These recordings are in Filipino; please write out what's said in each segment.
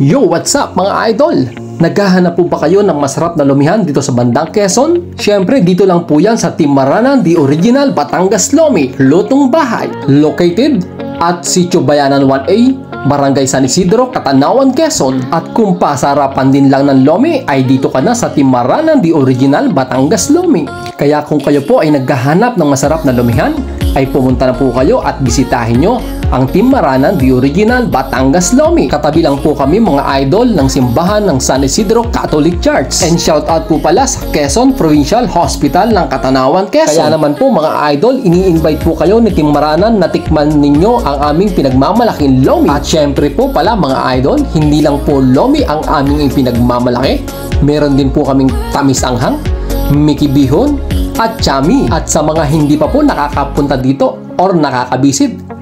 Yo, what's up mga idol? Naghahanap po ba kayo ng masarap na lumihan dito sa bandang Quezon? Siyempre, dito lang po yan sa Team Maranan, the original Batangas Lomi, lutong bahay. Located at Sitio Bayanan 1A, Barangay San Isidro, Catanawan, Quezon. At kung pasarapan din lang ng Lomi, ay dito ka na sa Team Maranan, the original Batangas Lomi. Kaya kung kayo po ay naghahanap ng masarap na lumihan, ay pumunta na po kayo at bisitahin nyo ang Team Maranan, the original Batangas Lomi. Katabi lang po kami mga idol ng simbahan ng San Isidro Catholic Church. And shout out po pala sa Quezon Provincial Hospital ng Catanawan, Quezon. Kaya naman po mga idol, ini-invite po kayo ni Team Maranan na tikman ninyo ang aming pinagmamalaking Lomi. At syempre po pala mga idol, hindi lang po Lomi ang aming pinagmamalaki. Meron din po kaming tamis anghang, Mickey Bihon, at Chami. At sa mga hindi pa po nakakapunta dito or nakakabisit,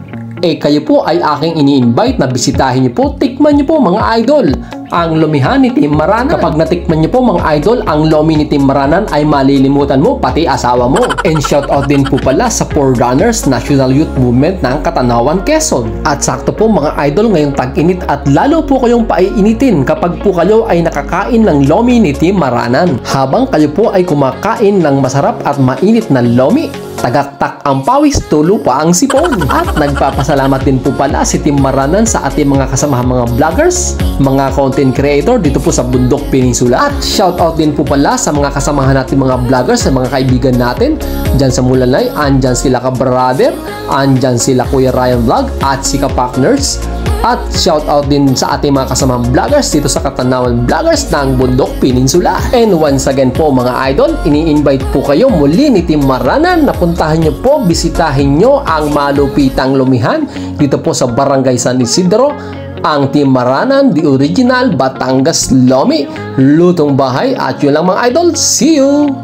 kayo po ay aking ini-invite na bisitahin niyo po, tikman niyo po mga idol ang lumihan ni Team Maranan. Kapag natikman niyo po mga idol ang Lomi ni Team Maranan, ay malilimutan mo pati asawa mo. And shout out din po pala sa Forerunners National Youth Movement ng Catanawan, Quezon. At sakto po mga idol ngayong tag-init at lalo po kayong paiinitin kapag po kayo ay nakakain ng Lomi ni Team Maranan. Habang kayo po ay kumakain ng masarap at mainit na Lomi, tagaktak ang pawis, tulo pa ang sipon. At nagpapasalamat din po pala si Team Maranan sa ating mga kasamahan mga vloggers, mga content creator dito po sa Bundok Peninsula. At shoutout din po pala sa mga kasamahan natin mga vloggers, sa mga kaibigan natin dyan sa Mulanay. Andyan sila ka-brother, andyan sila Kuya Ryan Vlog at si ka-partners. At shoutout din sa ating mga kasamang vloggers dito sa Catanawan Vloggers ng Bundok Peninsula. And once again po mga idol, ini-invite po kayo muli ni Team Maranan na puntahan nyo po, bisitahin nyo ang malupitang lumihan dito po sa Barangay San Isidro, ang Team Maranan, the original Batangas Lomi, lutong bahay. At yun lang mga idol, see you!